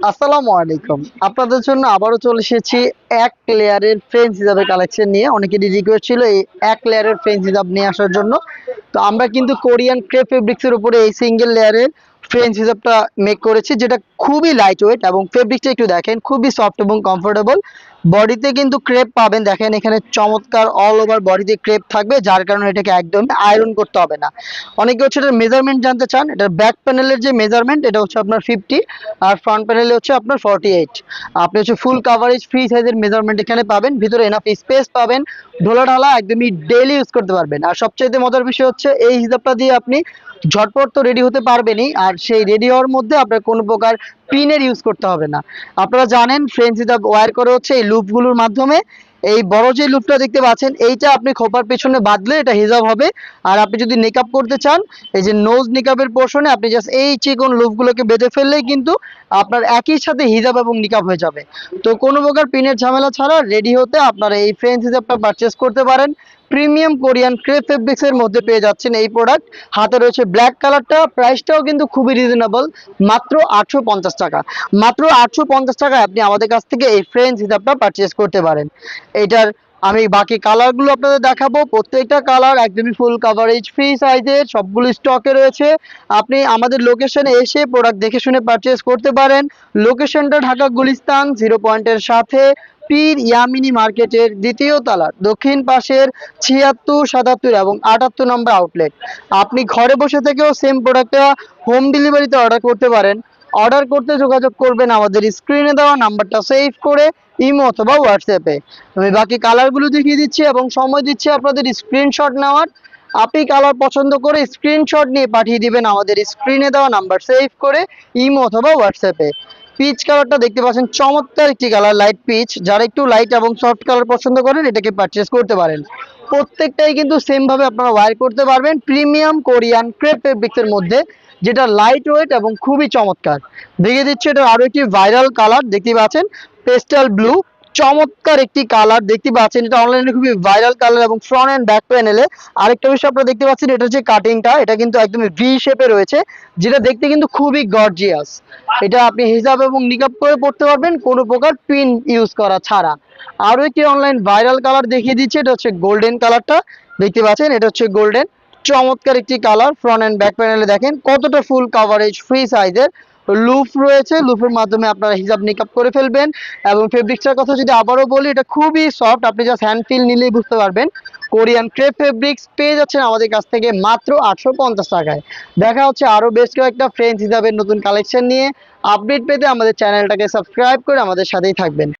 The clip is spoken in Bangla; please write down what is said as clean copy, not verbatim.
আসসালামু আলাইকুম। আপনাদের জন্য আবারও চলে এসেছি এক লেয়ারের ফ্রেঞ্চ হিজাবের কালেকশন নিয়ে। অনেকেরই রিকোয়েস্ট ছিল এই এক লেয়ারের ফ্রেঞ্চ হিজাব নিয়ে আসার জন্য। তো আমরা কিন্তু কোরিয়ান ক্রেপ ফেব্রিক্সের উপরে এই সিঙ্গেল লেয়ারের ফ্রেঞ্চ হিজাবটা মেক করেছি, যেটা খুবই লাইট ওয়েট এবং ফেব্রিকটা একটু দেখেন খুবই সফট এবং কমফোর্টেবল। বডিতে কিন্তু ক্রেপ পাবেন, দেখেন এখানে চমৎকার অল ওভার বডিতে ক্রেপ থাকবে, যার কারণে এটাকে একদম আয়রন করতে হবে না। অনেকে হচ্ছে এটার মেজারমেন্ট জানতে চান। এটার ব্যাক প্যানেলের যে মেজারমেন্ট এটা হচ্ছে আপনার 50 আর ফ্রন্ট প্যানেলে হচ্ছে আপনার 48। আপনি হচ্ছে ফুল কাভারেজ ফ্রি সাইজের মেজারমেন্ট এখানে পাবেন, ভিতরে এনাফ স্পেস পাবেন, ঢোলা ঢালা একদমই ডেইলি ইউজ করতে পারবেন। আর সবচেয়ে মজার বিষয় হচ্ছে এই হিজাবটা দিয়ে আপনি ঝটপট তো রেডি হতে পারবেনই, আর সেই রেডি হওয়ার মধ্যে আপনার কোনো প্রকার পিনের ইউজ করতে হবে না। আপনারা জানেন ফ্রেঞ্চ হিজাব ওয়্যার করে হচ্ছে এই লুপগুলোর মাধ্যমে। এই বড় যে লুপটা দেখতে পাচ্ছেন এইটা আপনি খোপার পেছনে বাঁধলে এটা হিজাব হবে। আর আপনি যদি মেকআপ করতে চান, এই যে নোজ নিকাবের পোর্শনে আপনি জাস্ট এই চিকন লুপগুলোকে বেঁধে ফেললেই কিন্তু আপনার একই সাথে হিজাব এবং নিকাব হয়ে যাবে। তো কোনো প্রকার পিনের ঝামেলা ছাড়া রেডি হতে আপনারা এই ফ্রেঞ্চ হিজাবটা পারচেস করতে পারেন। প্রিমিয়াম কোরিয়ান ক্রেপ ফেব্রিক্স এর মধ্যে পেয়ে যাচ্ছেন এই প্রোডাক্ট। হাতে রয়েছে ব্ল্যাক কালারটা, প্রাইসটাও কিন্তু খুবই রিজনেবল, মাত্র 850 টাকা। মাত্র 850 টাকায় আপনি আমাদের কাছ থেকে এই ফ্রেঞ্চ হিজাবটা পারচেস করতে পারেন। এটার আমি বাকি কালারগুলো আপনাদের দেখাবো। প্রত্যেকটা কালার একদমই ফুল কাভারেজ ফ্রি সাইজের, সবগুলো স্টকে রয়েছে। আপনি আমাদের লোকেশনে এসে প্রোডাক্ট দেখে শুনে পারচেস করতে পারেন। লোকেশনটা ঢাকা গুলিস্তান 0 পয়েন্টের সাথে পীর ইয়ামিনী মার্কেটের দ্বিতীয় তলার দক্ষিণ পাশের 76, 77 এবং 78 নম্বর আউটলেট। আপনি ঘরে বসে থেকেও সেম প্রোডাক্টটা হোম ডেলিভারিতে অর্ডার করতে পারেন। অর্ডার করতে যোগাযোগ করবেন আমাদের স্ক্রিনে দেওয়া নাম্বারটা সেভ করে ইমো অথবা হোয়াটসঅ্যাপে। আমি বাকি কালারগুলো দেখিয়ে দিচ্ছি এবং সময় দিচ্ছি আপনাদের স্ক্রিনশট নেওয়ার। আপনি কালার পছন্দ করে স্ক্রিনশট নিয়ে পাঠিয়ে দিবেন আমাদের স্ক্রিনে দেওয়া নাম্বার সেভ করে ইমো অথবা হোয়াটসঅ্যাপে। পিচ কালারটা দেখতে পাচ্ছেন, চমৎকার একটি কালার, লাইট পিচ। যারা একটু লাইট এবং সফট কালার পছন্দ করেন এটাকে পারচেস করতে পারেন। প্রত্যেকটাই কিন্তু সেম ভাবে আপনারা ওয়্যার করতে পারবেন প্রিমিয়াম কোরিয়ান ক্রেপ ফেব্রিক্সের মধ্যে, যেটা লাইট ওয়েট এবং খুবই চমৎকার। দেখিয়ে দিচ্ছি এটা আরো একটি ভাইরাল কালার, দেখতে পাচ্ছেন পেস্টাল ব্লু, চমৎকার একটি কালার দেখতে পাচ্ছেন। এটা অনলাইনে খুবই ভাইরাল কালার এবং ফ্রন্ট এন্ড ব্যাক প্যানেলে আরেকটা বিষয় আপনারা দেখতে পাচ্ছেন, এটা হচ্ছে কাটিংটা, এটা কিন্তু একদম ভি শেপে রয়েছে, যেটা দেখতে কিন্তু খুবই গর্জিয়াস। এটা আপনি হিজাব এবং নিকাব করে পড়তে পারবেন কোনো প্রকার পিন ইউজ করা ছাড়া। আরো একটি অনলাইন ভাইরাল কালার দেখিয়ে দিচ্ছে, এটা হচ্ছে গোল্ডেন কালারটা, দেখতে পাচ্ছেন এটা হচ্ছে গোল্ডেন, চমৎকার একটি কালার। ফ্রন্ট এন্ড ব্যাক প্যানেলে দেখেন কতটা ফুল কাভারেজ ফ্রি সাইজের লুপ রয়েছে, লুপের মাধ্যমে আপনারা হিজাব নিকাব করে ফেলবেন। এবং ফেব্রিক্সটার কথা যদি আবারও বলি, এটা খুবই সফট, আপনি জাস্ট হ্যান্ড ফিল নিলেই বুঝতে পারবেন। কোরিয়ান ক্রেপ ফেব্রিক্স পেয়ে যাচ্ছেন আমাদের কাছ থেকে মাত্র 850 টাকায়। দেখা হচ্ছে আরো বেশ কয়েকটা ফ্রেঞ্চ হিজাবের নতুন কালেকশন নিয়ে। আপডেট পেতে আমাদের চ্যানেলটাকে সাবস্ক্রাইব করে আমাদের সাথেই থাকবেন।